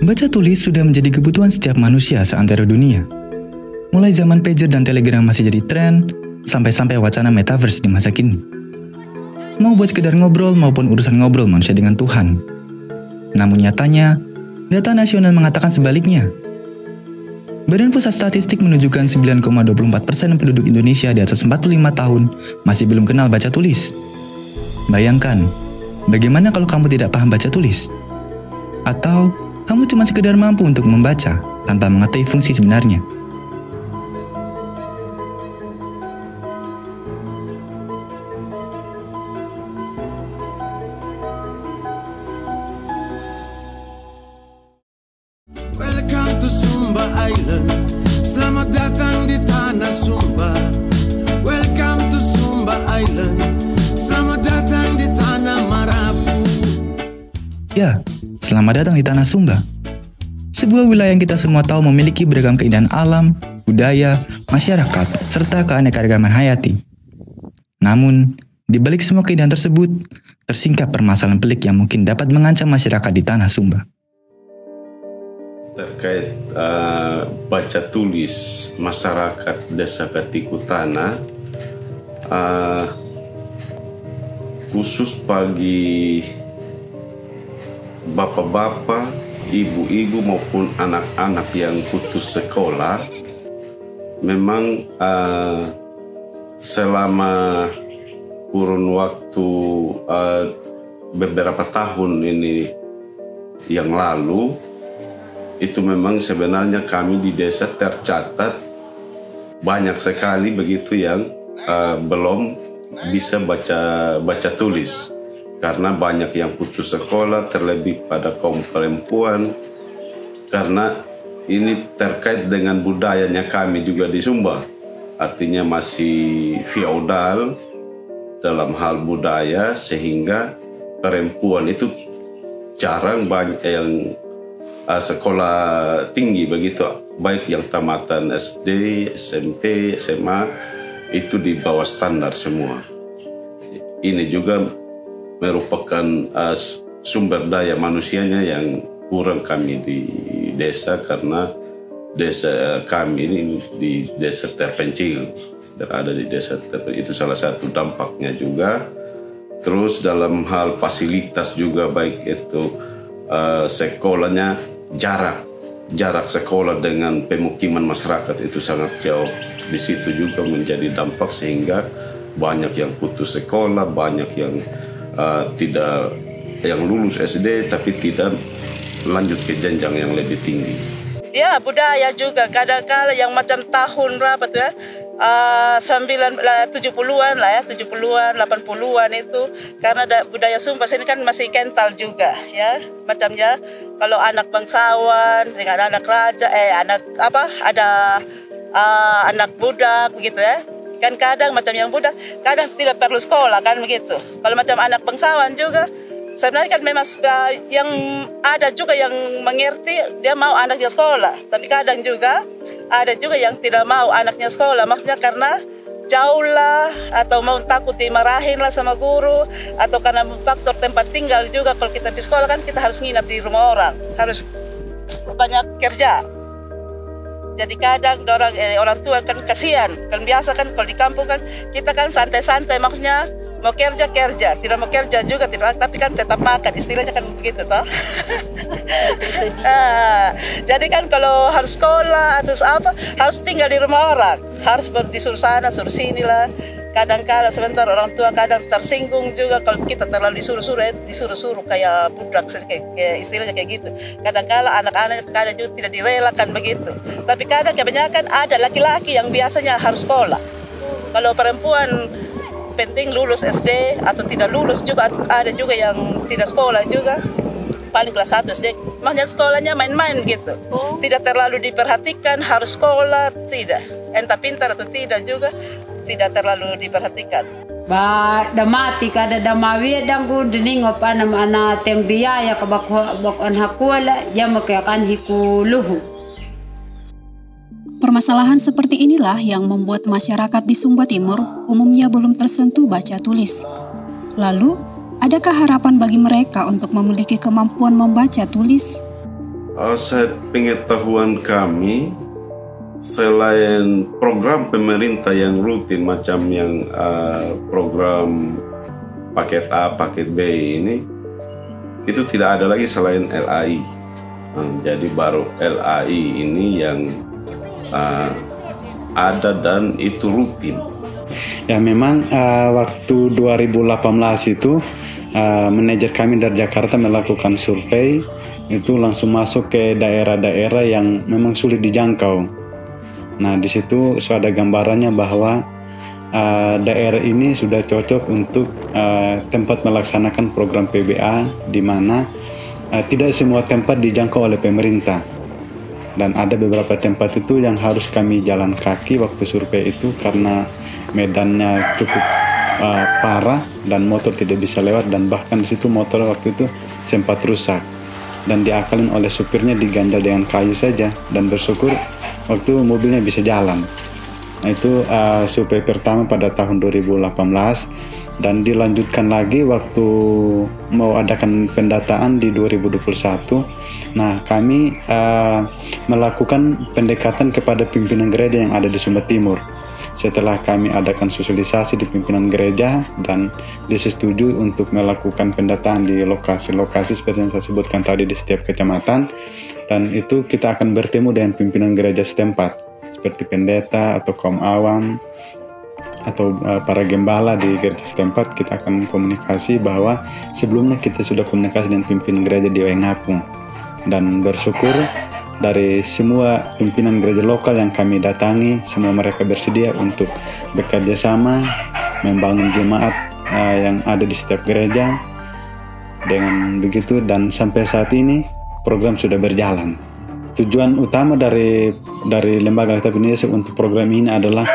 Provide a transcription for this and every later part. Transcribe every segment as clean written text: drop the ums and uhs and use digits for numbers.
Baca tulis sudah menjadi kebutuhan setiap manusia seantero dunia. Mulai zaman pager dan telegram masih jadi tren, sampai-sampai wacana metaverse di masa kini. Mau buat sekedar ngobrol maupun urusan ngobrol manusia dengan Tuhan. Namun nyatanya, data nasional mengatakan sebaliknya. Badan Pusat Statistik menunjukkan 9,24% penduduk Indonesia di atas 45 tahun masih belum kenal baca tulis. Bayangkan, bagaimana kalau kamu tidak paham baca tulis? Atau kamu cuma sekedar mampu untuk membaca tanpa mengetahui fungsi sebenarnya? Welcome to Sumba Island. Selamat datang di tanah Sumba. Welcome to Sumba Island. Selamat datang di tanah Marapu. Ya, selamat datang di tanah Sumba. Sebuah wilayah yang kita semua tahu memiliki beragam keindahan alam, budaya, masyarakat, serta keanekaragaman hayati. Namun, di balik semua keindahan tersebut, tersingkap permasalahan pelik yang mungkin dapat mengancam masyarakat di tanah Sumba. Terkait baca tulis masyarakat Desa Katikutana, khusus bagi bapak-bapak, ibu-ibu maupun anak-anak yang putus sekolah, memang selama kurun waktu beberapa tahun ini yang lalu, itu memang sebenarnya kami di desa tercatat banyak sekali begitu yang belum bisa baca tulis. Karena banyak yang putus sekolah, terlebih pada kaum perempuan. Karena ini terkait dengan budayanya kami juga di Sumba. Artinya masih feodal dalam hal budaya, sehingga perempuan itu jarang banyak yang sekolah tinggi begitu. Baik yang tamatan SD, SMP, SMA, itu di bawah standar semua. Ini juga merupakan sumber daya manusianya yang kurang kami di desa, karena desa kami ini di desa terpencil, berada di desa terpencil, itu salah satu dampaknya juga. Terus dalam hal fasilitas juga, baik itu sekolahnya, jarak sekolah dengan pemukiman masyarakat itu sangat jauh. Di situ juga menjadi dampak, sehingga banyak yang putus sekolah, banyak yang tidak yang lulus SD tapi tidak lanjut ke jenjang yang lebih tinggi. Ya, budaya juga kadang-kala yang macam tahun berapa tuh ya, 70-an lah ya, 70-an, 80-an itu, karena budaya Sumba sini kan masih kental juga ya, macamnya kalau anak bangsawan dengan anak raja, ada anak budak begitu ya. Kan kadang macam yang budak, kadang tidak perlu sekolah kan begitu. Kalau macam anak bangsawan juga, sebenarnya kan memang yang ada juga yang mengerti, dia mau anaknya sekolah. Tapi kadang juga ada juga yang tidak mau anaknya sekolah, maksudnya karena jauh lah, atau mau takut dimarahin lah sama guru, atau karena faktor tempat tinggal juga. Kalau kita di sekolah kan kita harus nginap di rumah orang, harus banyak kerja. Jadi kadang orang tua kan kasihan, kan biasa kan kalau di kampung kan kita kan santai-santai, maksudnya mau kerja, tidak mau kerja juga tidak, tapi kan tetap makan, istilahnya kan begitu toh. Jadi kan kalau harus sekolah atau apa, harus tinggal di rumah orang, harus disuruh sana, suruh sini lah. Kadang-kala sebentar orang tua kadang tersinggung juga kalau kita terlalu disuruh kayak budak, kayak istilahnya kayak gitu. Kadang-kala anak-anak kadang juga tidak direlakan begitu. Tapi kadang kebanyakan ada laki-laki yang biasanya harus sekolah. Kalau perempuan penting lulus SD atau tidak lulus juga, ada juga yang tidak sekolah juga. Paling kelas 1 SD, makanya sekolahnya main-main gitu. Tidak terlalu diperhatikan, harus sekolah, tidak. Entah pintar atau tidak juga, tidak terlalu diperhatikan. Ba damati kada damawi dan ku diningo pa na ana teng biaya ka bakon hakula ya makakan hikuluhu. Permasalahan seperti inilah yang membuat masyarakat di Sumba Timur umumnya belum tersentuh baca tulis. Lalu, adakah harapan bagi mereka untuk memiliki kemampuan membaca tulis? Sepengetahuan kami, selain program pemerintah yang rutin macam yang program paket A, paket B ini, itu tidak ada lagi selain LAI. Jadi baru LAI ini yang ada dan itu rutin. Ya memang waktu 2018 itu manajer kami dari Jakarta melakukan survei, itu langsung masuk ke daerah-daerah yang memang sulit dijangkau. Nah di situ sudah ada gambarannya bahwa daerah ini sudah cocok untuk tempat melaksanakan program PBA, di mana tidak semua tempat dijangkau oleh pemerintah. Dan ada beberapa tempat itu yang harus kami jalan kaki waktu survei itu karena medannya cukup parah dan motor tidak bisa lewat, dan bahkan di situ motor waktu itu sempat rusak dan diakalin oleh supirnya, diganjal dengan kayu saja, dan bersyukur waktu mobilnya bisa jalan. Nah itu survei pertama pada tahun 2018, dan dilanjutkan lagi waktu mau adakan pendataan di 2021. Nah kami melakukan pendekatan kepada pimpinan gereja yang ada di Sumba Timur. Setelah kami adakan sosialisasi di pimpinan gereja dan disetujui untuk melakukan pendataan di lokasi-lokasi seperti yang saya sebutkan tadi di setiap kecamatan, dan itu kita akan bertemu dengan pimpinan gereja setempat seperti pendeta atau kaum awam atau para gembala di gereja setempat. Kita akan komunikasi bahwa sebelumnya kita sudah komunikasi dengan pimpinan gereja di Waingapu, dan bersyukur dari semua pimpinan gereja lokal yang kami datangi, semua mereka bersedia untuk bekerja sama membangun jemaat yang ada di setiap gereja. Dengan begitu, dan sampai saat ini program sudah berjalan. Tujuan utama dari Lembaga Alkitab Indonesia untuk program ini adalah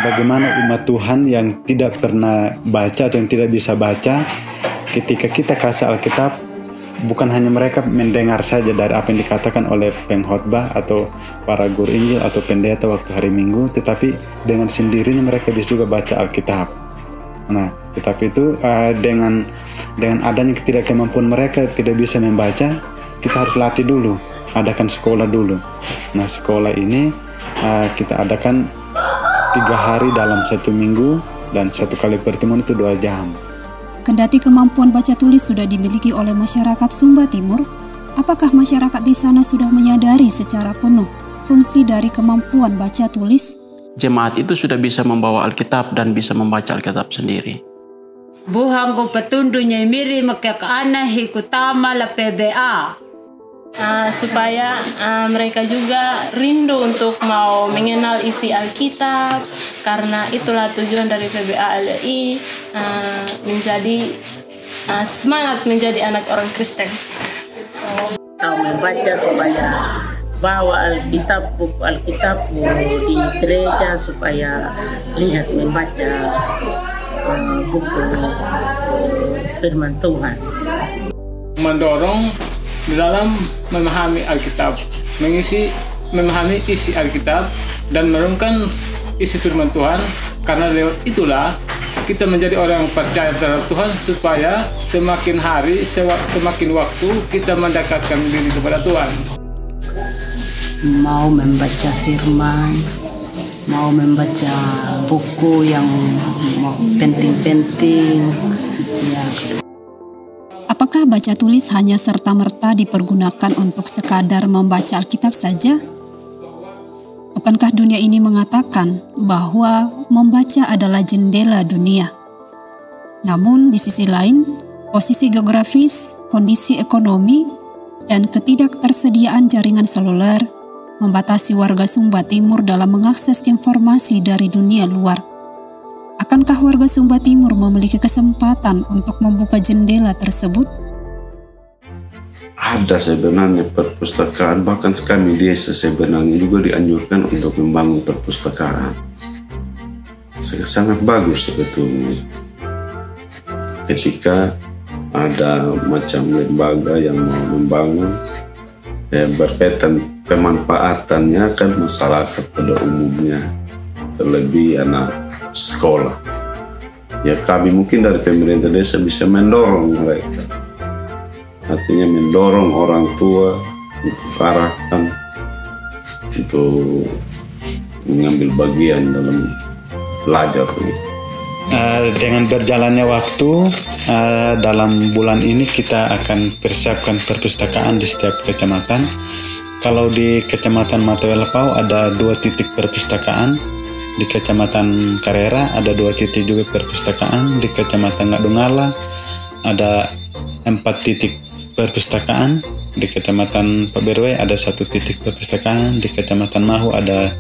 bagaimana umat Tuhan yang tidak pernah baca atau yang tidak bisa baca, ketika kita kasih Alkitab, bukan hanya mereka mendengar saja dari apa yang dikatakan oleh pengkhotbah atau para guru Injil atau pendeta waktu hari Minggu, tetapi dengan sendirinya mereka bisa juga baca Alkitab. Nah, tetapi itu dengan adanya ketidakkemampuan mereka tidak bisa membaca, kita harus latih dulu, adakan sekolah dulu. Nah, sekolah ini kita adakan 3 hari dalam 1 minggu, dan 1 kali pertemuan itu 2 jam. Kendati kemampuan baca tulis sudah dimiliki oleh masyarakat Sumba Timur, apakah masyarakat di sana sudah menyadari secara penuh fungsi dari kemampuan baca tulis? Jemaat itu sudah bisa membawa Alkitab dan bisa membaca Alkitab sendiri. Buhang ko patundunya miri makakana hikutama la PBA. Supaya mereka juga rindu untuk mau mengenal isi Alkitab, karena itulah tujuan dari PBA LI, menjadi semangat menjadi anak orang Kristen. Membaca supaya bawa Alkitab, buku Alkitab di gereja, supaya lihat membaca buku firman Tuhan. Mendorong di dalam memahami Alkitab, memahami isi Alkitab dan merenungkan isi firman Tuhan, karena lewat itulah kita menjadi orang yang percaya terhadap Tuhan, supaya semakin hari, semakin waktu kita mendekatkan diri kepada Tuhan. Mau membaca firman, mau membaca buku yang penting-penting, ya. Apakah baca tulis hanya serta-merta dipergunakan untuk sekadar membaca Alkitab saja? Bukankah dunia ini mengatakan bahwa membaca adalah jendela dunia? Namun di sisi lain, posisi geografis, kondisi ekonomi, dan ketidaktersediaan jaringan seluler membatasi warga Sumba Timur dalam mengakses informasi dari dunia luar. Akankah warga Sumba Timur memiliki kesempatan untuk membuka jendela tersebut? Ada sebenarnya perpustakaan, bahkan kami desa sebenarnya juga dianjurkan untuk membangun perpustakaan. Sangat bagus sebetulnya. Ketika ada macam lembaga yang mau membangun, berkaitan pemanfaatannya kan masyarakat pada umumnya, terlebih anak sekolah. Ya kami mungkin dari pemerintah desa bisa mendorong mereka, artinya mendorong orang tua untuk arahkan, untuk mengambil bagian dalam belajar begitu. Dengan berjalannya waktu, dalam bulan ini kita akan persiapkan perpustakaan di setiap kecamatan. Kalau di Kecamatan Matoel Pau ada 2 titik perpustakaan, di Kecamatan Karera ada 2 titik juga perpustakaan, di Kecamatan Ngadungala ada 4 titik perpustakaan, di Kecamatan Paberwe ada 1 titik perpustakaan, di Kecamatan Mahu ada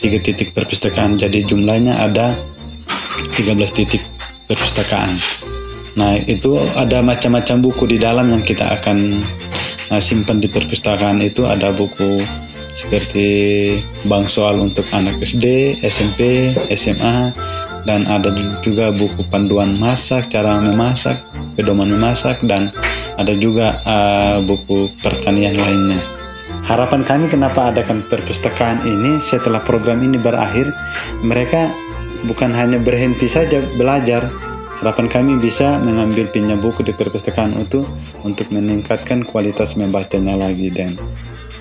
3 titik perpustakaan. Jadi jumlahnya ada 13 titik perpustakaan. Nah, itu ada macam-macam buku di dalam yang kita akan simpan di perpustakaan. Itu ada buku seperti bank soal untuk anak SD, SMP, SMA, dan ada juga buku panduan masak, cara memasak, pedoman memasak, dan ada juga buku pertanian lainnya. Harapan kami kenapa adakan perpustakaan ini, setelah program ini berakhir, mereka bukan hanya berhenti saja belajar. Harapan kami bisa mengambil pinjam buku di perpustakaan itu untuk meningkatkan kualitas membacanya lagi, dan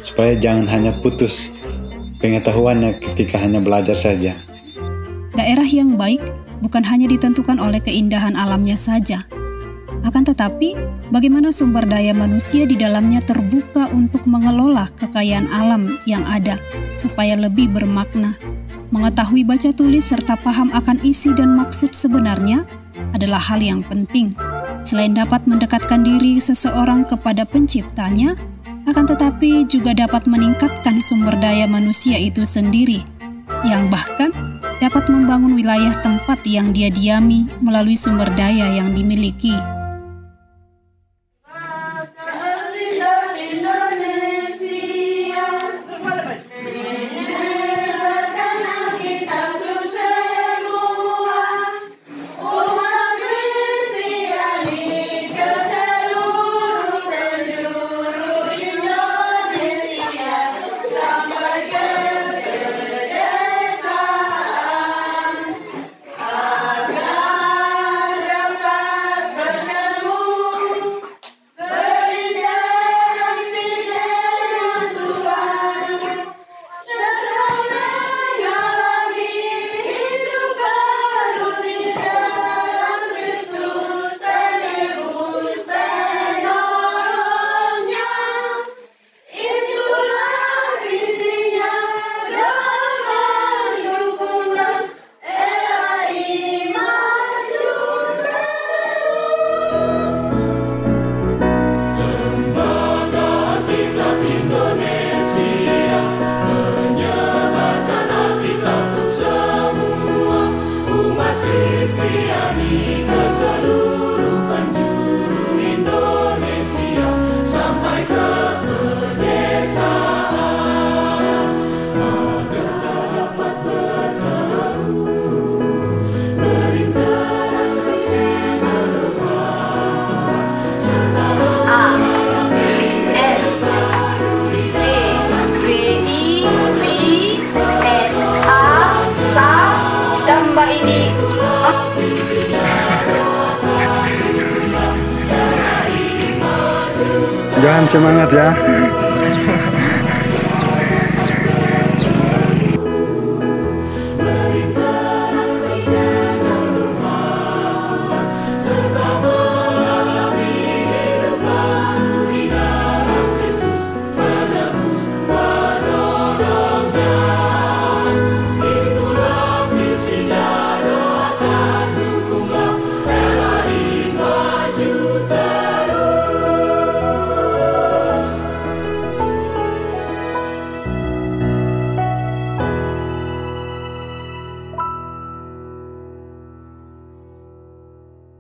supaya jangan hanya putus pengetahuannya ketika hanya belajar saja. Daerah yang baik bukan hanya ditentukan oleh keindahan alamnya saja, akan tetapi bagaimana sumber daya manusia di dalamnya terbuka untuk mengelola kekayaan alam yang ada supaya lebih bermakna. Mengetahui baca tulis serta paham akan isi dan maksud sebenarnya adalah hal yang penting. Selain dapat mendekatkan diri seseorang kepada penciptanya, akan tetapi juga dapat meningkatkan sumber daya manusia itu sendiri, yang bahkan dapat membangun wilayah tempat yang dia diami melalui sumber daya yang dimiliki. Jangan semangat ya.